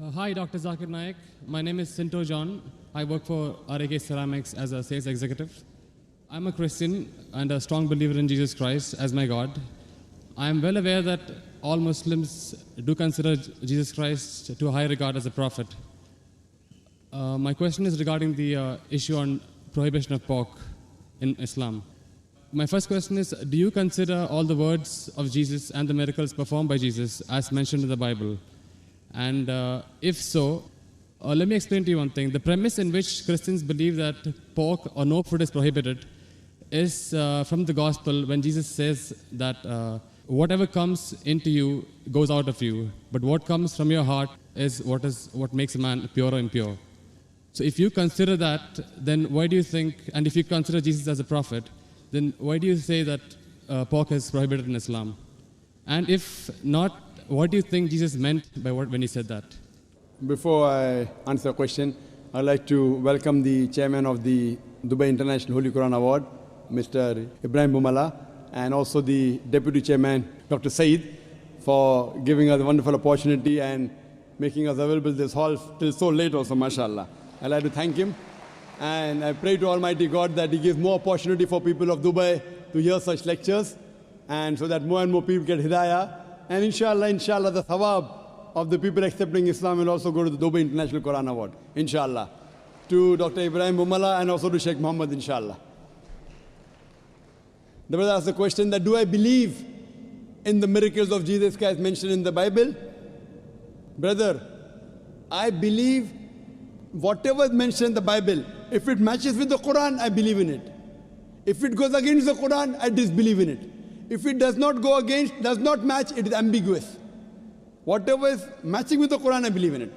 Hi, Dr. Zakir Naik. My name is Sinto John. I work for RAK Ceramics as a sales executive. I'm a Christian and a strong believer in Jesus Christ as my God. I am well aware that all Muslims do consider Jesus Christ to a high regard as a prophet. My question is regarding the issue on prohibition of pork in Islam. My first question is, do you consider all the words of Jesus and the miracles performed by Jesus as mentioned in the Bible? And if so, let me explain to you one thing. The premise in which Christians believe that pork or no food is prohibited is from the gospel when Jesus says that whatever comes into you goes out of you, but what comes from your heart is what makes a man pure or impure. So if you consider that, then why do you think, and if you consider Jesus as a prophet, then why do you say that pork is prohibited in Islam? And if not, what do you think Jesus meant by when he said that? Before I answer the question, I'd like to welcome the chairman of the Dubai International Holy Quran Award, Mr. Ibrahim Bumala, and also the deputy chairman, Dr. Saeed, for giving us a wonderful opportunity and making us available this hall till so late also, mashallah. I'd like to thank him. And I pray to Almighty God that He gives more opportunity for people of Dubai to hear such lectures, and so that more and more people get hidayah. And inshallah, the thawab of the people accepting Islam will also go to the Dubai International Quran Award, inshallah. To Dr. Ibrahim Bumala and also to Sheikh Muhammad, inshallah. The brother asked the question that, do I believe in the miracles of Jesus Christ mentioned in the Bible? Brother, I believe whatever is mentioned in the Bible, if it matches with the Quran, I believe in it. If it goes against the Quran, I disbelieve in it. If it does not go against, does not match, it is ambiguous. Whatever is matching with the Quran, I believe in it.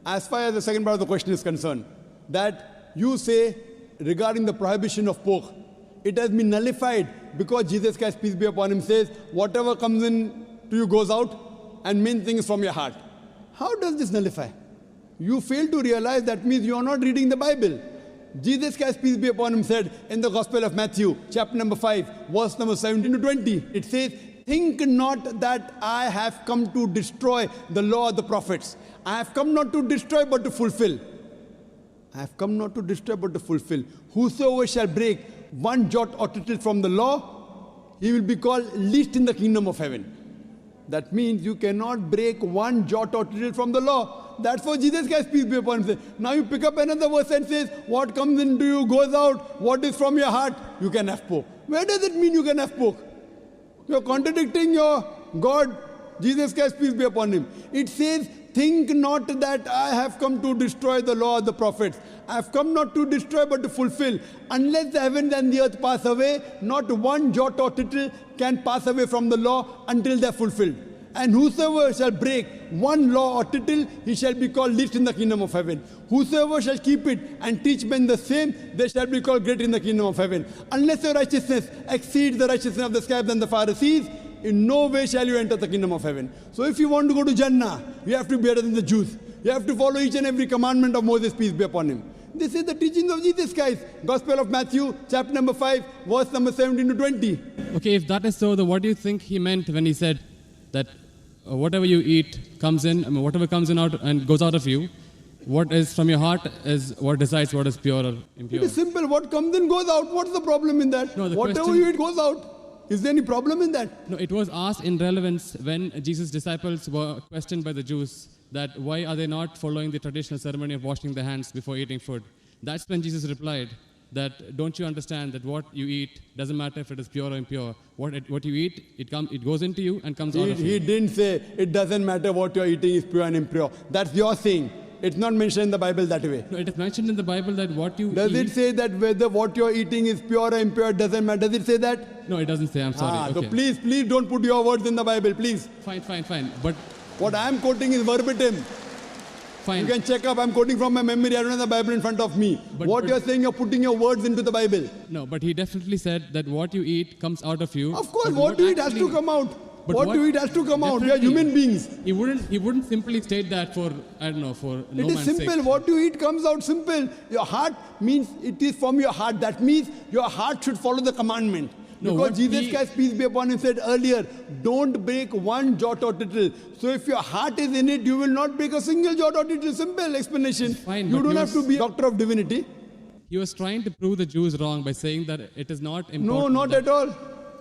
As far as the second part of the question is concerned, that you say regarding the prohibition of pork, it has been nullified because Jesus Christ, peace be upon Him, says, whatever comes in to you goes out, and main thing is from your heart. How does this nullify? You fail to realize that means you are not reading the Bible. Jesus Christ, peace be upon Him, said in the Gospel of Matthew, chapter number 5, verse number 17 to 20, it says, think not that I have come to destroy the law of the prophets. I have come not to destroy but to fulfill. I have come not to destroy but to fulfill. Whosoever shall break one jot or tittle from the law, he will be called least in the kingdom of heaven. That means you cannot break one jot or tittle from the law. That's what Jesus Christ, peace be upon Him, says. Now you pick up another verse and says, what comes into you goes out, what is from your heart, you can have pork. Where does it mean you can have pork? You're contradicting your God, Jesus Christ, peace be upon Him. It says, think not that I have come to destroy the law of the prophets. I have come not to destroy but to fulfill. Unless the heavens and the earth pass away, not one jot or tittle can pass away from the law until they are fulfilled. And whosoever shall break one law or tittle, he shall be called least in the kingdom of heaven. Whosoever shall keep it and teach men the same, they shall be called great in the kingdom of heaven. Unless your righteousness exceeds the righteousness of the scribes and the Pharisees, in no way shall you enter the kingdom of heaven. So if you want to go to Jannah, you have to be better than the Jews. You have to follow each and every commandment of Moses, peace be upon him. This is the teachings of Jesus Christ. Gospel of Matthew, chapter number 5, verse number 17 to 20. Okay, if that is so, then what do you think he meant when he said that whatever you eat comes in, whatever comes in out and goes out of you, what is from your heart is what decides what is pure or impure? It is simple. What comes in goes out. What's the problem in that? No, whatever you eat goes out. Is there any problem in that? No, it was asked in relevance when Jesus' disciples were questioned by the Jews that why are they not following the traditional ceremony of washing their hands before eating food. That's when Jesus replied that don't you understand that what you eat doesn't matter if it is pure or impure. What you eat, it goes into you and comes out of you. He didn't say it doesn't matter what you're eating is pure and impure. That's your saying. It's not mentioned in the Bible that way. No, it is mentioned in the Bible that what you Does it say that whether what you're eating is pure or impure doesn't matter? Does it say that? No, it doesn't say. I'm sorry. So please don't put your words in the Bible, please. Fine. But what I am quoting is verbatim. Fine. You can check up. I'm quoting from my memory. I don't have the Bible in front of me. But you're saying, you're putting your words into the Bible. No, but he definitely said that what you eat comes out of you. Of course, what you eat has to come out. What you eat has to come out. We are human beings. He wouldn't simply state that for, I don't know, for no man's sake. It is simple. What you eat comes out simple. Your heart means it is from your heart. That means your heart should follow the commandment. No, because what Jesus he- Christ, peace be upon him, said earlier, don't break one jot or tittle. So if your heart is in it, you will not break a single jot or tittle. Simple explanation. Fine, You but don't he have to was- be a doctor of divinity. He was trying to prove the Jews wrong by saying that it is not important. No, not that- at all.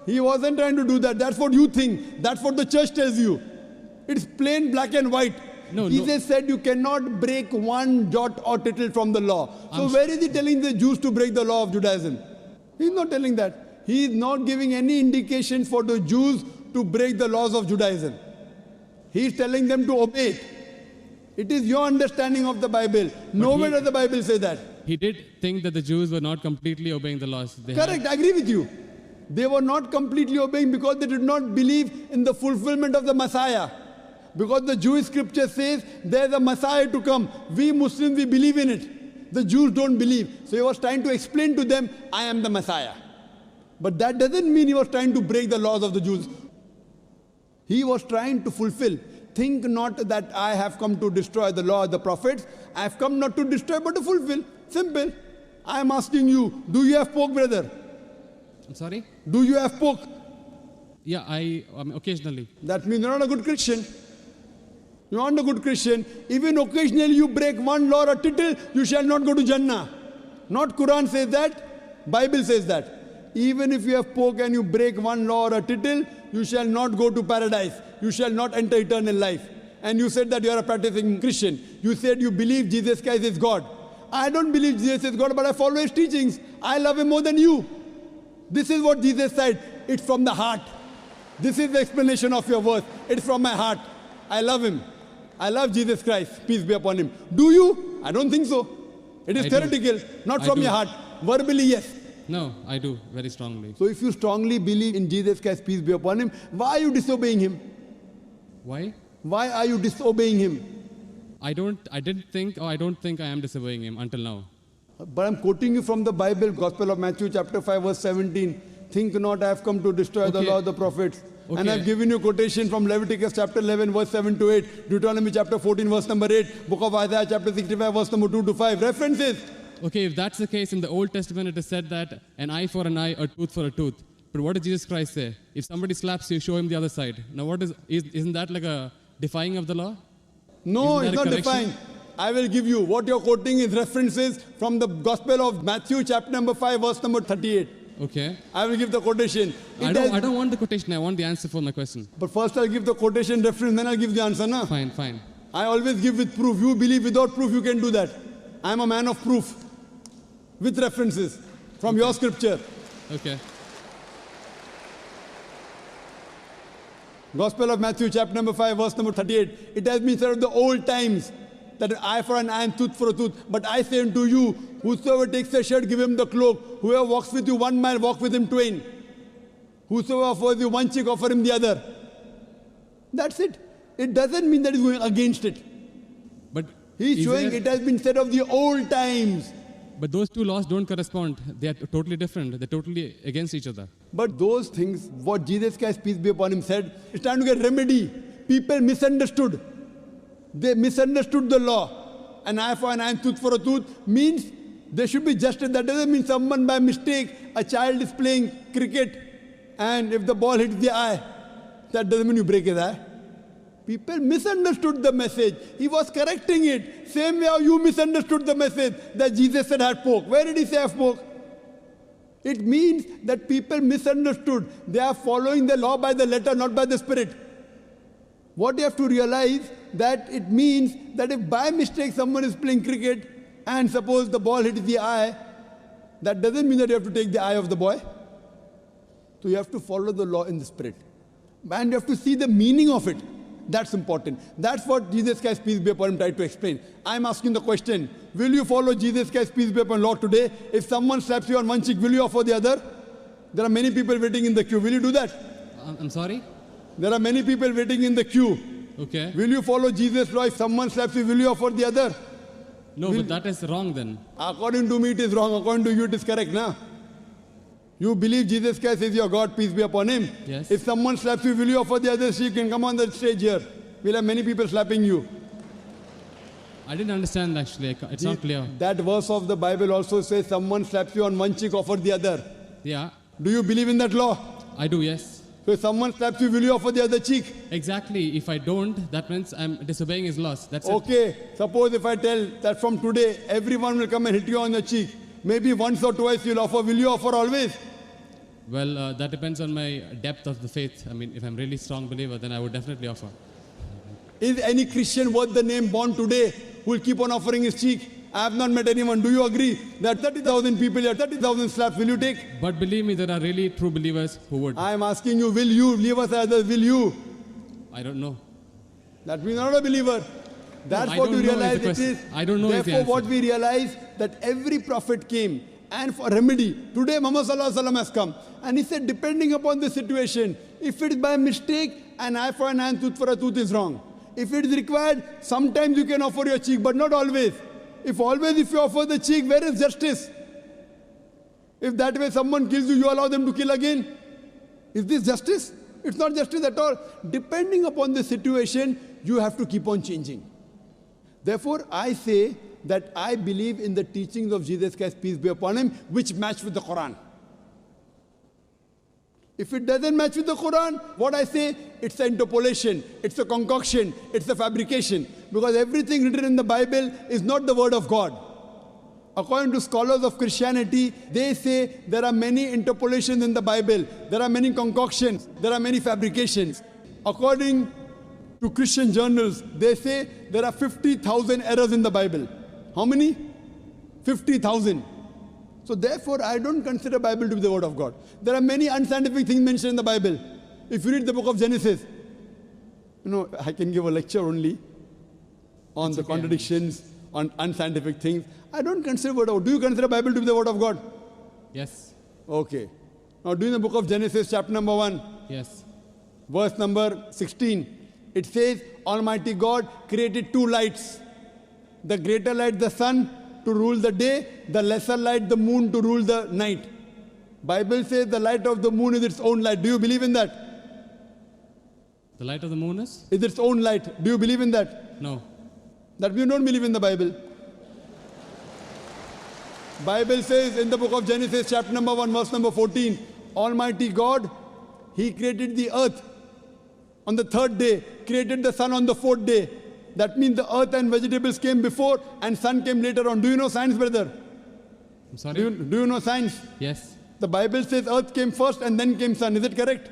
He wasn't trying to do that. That's what you think. That's what the church tells you. It's plain black and white. No, Jesus said you cannot break one jot or tittle from the law. So I'm where is he telling the Jews to break the law of Judaism? He's not telling that. He is not giving any indication for the Jews to break the laws of Judaism. He is telling them to obey it. It is your understanding of the Bible. Nowhere does the Bible say that. He did think that the Jews were not completely obeying the laws. They had- Correct, I agree with you. They were not completely obeying because they did not believe in the fulfillment of the Messiah. Because the Jewish scripture says there's a Messiah to come. We Muslims, we believe in it. The Jews don't believe. So he was trying to explain to them, I am the Messiah. But that doesn't mean he was trying to break the laws of the Jews. He was trying to fulfill. Think not that I have come to destroy the law of the prophets. I have come not to destroy but to fulfill. Simple. I am asking you, do you have pork, brother? I'm sorry? Do you have pork? Yeah, I occasionally. That means you're not a good Christian. You're not a good Christian. Even occasionally you break one law or tittle, you shall not go to Jannah. Not Quran says that, Bible says that. Even if you have pork and you break one law or a tittle, you shall not go to paradise. You shall not enter eternal life. And you said that you are a practicing Christian. You said you believe Jesus Christ is God. I don't believe Jesus is God, but I follow his teachings. I love him more than you. This is what Jesus said. It's from the heart. This is the explanation of your worth. It's from my heart. I love him. I love Jesus Christ. Peace be upon him. Do you? I don't think so. It is I do. theoretical, not I from do. your heart. Verbally, yes. No, I do very strongly. So if you strongly believe in Jesus Christ, peace be upon him, why are you disobeying him? Why? Why are you disobeying him? I don't think I am disobeying him until now. But I'm quoting you from the Bible, Gospel of Matthew chapter 5 verse 17. Think not I have come to destroy the Okay. law of the prophets. And Okay. I've given you quotation from Leviticus chapter 11 verse 7 to 8, Deuteronomy chapter 14 verse number 8, Book of Isaiah chapter 65 verse number 2 to 5. References. Okay, if that's the case, in the Old Testament it is said that an eye for an eye, a tooth for a tooth. But what does Jesus Christ say? If somebody slaps you, show him the other side. Now isn't that like a defying of the law? No, Isn't it's that not a correction? defined. I will give you. What you're quoting is references from the Gospel of Matthew chapter number 5 verse number 38. Okay. I will give the quotation. I It has- don't want the quotation, I want the answer for my question. But first I'll give the quotation reference, then I'll give the answer. Na? Fine, fine. I always give with proof. You believe without proof, you can do that. I'm a man of proof. With references from your scripture. Okay. Gospel of Matthew chapter number 5 verse number 38. It has been said of the old times that an eye for an eye and tooth for a tooth. But I say unto you, whosoever takes a shirt, give him the cloak. Whoever walks with you 1 mile, walk with him twain. Whosoever offers you one cheek, offer him the other. That's it. It doesn't mean that he's going against it. But He's is showing there- it has been said of the old times. But those two laws don't correspond. They are totally different. They're totally against each other. But those things, what Jesus Christ, peace be upon him, said, it's time to get remedy. People misunderstood. They misunderstood the law. An eye for an eye and tooth for a tooth means there should be justice. That doesn't mean someone by mistake, a child is playing cricket, and if the ball hits the eye, that doesn't mean you break his eye. People misunderstood the message. He was correcting it. Same way how you misunderstood the message that Jesus said had pork. Where did he say have pork? It means that people misunderstood. They are following the law by the letter, not by the spirit. What you have to realize that it means that if by mistake someone is playing cricket and suppose the ball hits the eye, that doesn't mean that you have to take the eye of the boy. So you have to follow the law in the spirit. And you have to see the meaning of it. That's important. That's what Jesus Christ, peace be upon him, tried to explain. I'm asking the question, will you follow Jesus Christ, peace be upon him, law today? If someone slaps you on one cheek, will you offer the other? There are many people waiting in the queue. Will you do that? I'm sorry? There are many people waiting in the queue. Okay. Will you follow Jesus' law? If someone slaps you, will you offer the other? No, but that is wrong then. According to me, it is wrong. According to you, it is correct, na? You believe Jesus Christ is your God, peace be upon him. Yes. If someone slaps you, will you offer the other cheek and come on the stage here? We'll have many people slapping you. I didn't understand actually. It's not clear. That verse of the Bible also says someone slaps you on one cheek, offer the other. Yeah. Do you believe in that law? I do, yes. So if someone slaps you, will you offer the other cheek? Exactly. If I don't, that means I'm disobeying his laws. That's it. Okay, suppose if I tell that from today, everyone will come and hit you on the cheek. Maybe once or twice you'll offer. Will you offer always? Well, that depends on my depth of the faith. I mean, if I'm really strong believer, then I would definitely offer. Is any Christian worth the name born today who will keep on offering his cheek? I have not met anyone. Do you agree that 30,000 people here, 30,000 slaps, will you take? But believe me, there are really true believers who would. I am asking you, will you? Leave us others, will you? I don't know. That means not a believer. That's I what don't we know is realize the it is. question. I don't know is the Therefore, what answer. we realize that every prophet came and for remedy. Today, Muhammad Sallallahu Alaihi Wasallam has come. And he said, depending upon the situation, if it is by mistake, an eye for an eye, tooth for a tooth is wrong. If it is required, sometimes you can offer your cheek, but not always. If you offer the cheek, where is justice? If that way someone kills you, you allow them to kill again. Is this justice? It's not justice at all. Depending upon the situation, you have to keep on changing. Therefore, I say that I believe in the teachings of Jesus Christ, peace be upon him, which match with the Quran. If it doesn't match with the Quran, what I say, it's an interpolation, it's a concoction, it's a fabrication. Because everything written in the Bible is not the word of God. According to scholars of Christianity, they say there are many interpolations in the Bible, there are many concoctions, there are many fabrications. According to Christian journals, they say there are 50,000 errors in the Bible. How many? 50,000. So therefore, I don't consider Bible to be the word of God. There are many unscientific things mentioned in the Bible. If you read the book of Genesis, I can give a lecture only on the contradictions, on unscientific things. I don't consider word of God. Do you consider Bible to be the word of God? Yes. Okay. Now, do in the book of Genesis, chapter number 1, Yes. verse number 16, it says, Almighty God created two lights. The greater light, the sun, to rule the day, the lesser light, the moon, to rule the night. Bible says the light of the moon is its own light. Do you believe in that? The light of the moon is? Is its own light. Do you believe in that? No. That you don't believe in the Bible. Bible says in the book of Genesis, chapter number 1, verse number 14, Almighty God, He created the earth on the third day, created the sun on the fourth day. That means the earth and vegetables came before and sun came later on. Do you know science, brother? I'm sorry? Do you know science? Yes. The Bible says earth came first and then came sun. Is it correct?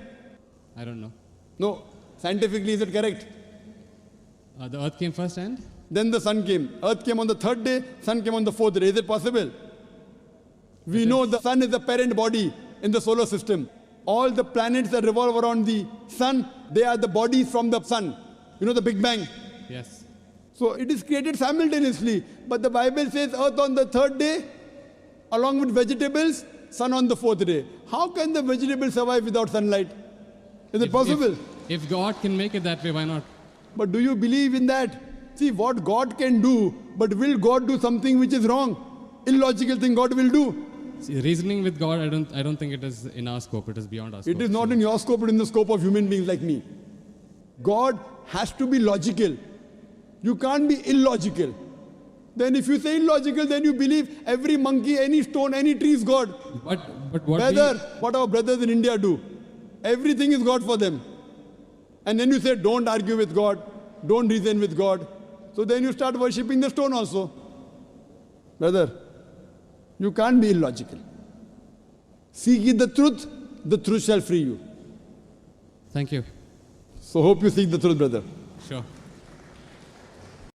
I don't know. No. Scientifically, is it correct? The earth came first and? Then the sun came. Earth came on the third day, sun came on the fourth day. Is it possible? We know the sun is the parent body in the solar system. All the planets that revolve around the sun, they are the bodies from the sun. You know the Big Bang? Yes. So it is created simultaneously. But the Bible says earth on the third day, along with vegetables, sun on the fourth day. How can the vegetables survive without sunlight? Is it possible? If God can make it that way, why not? But do you believe in that? See what God can do, but will God do something which is wrong? Illogical thing God will do. See, reasoning with God, I don't think it is in our scope. It is beyond our scope. It is not in your scope, but in the scope of human beings like me. God has to be logical. You can't be illogical. Then if you say illogical, then you believe every monkey, any stone, any tree is God. But what What our brothers in India do. Everything is God for them. And then you say, don't argue with God. Don't reason with God. So then you start worshipping the stone also. Brother, you can't be illogical. Seek ye the truth shall free you. Thank you. So hope you seek the truth, brother. Sure.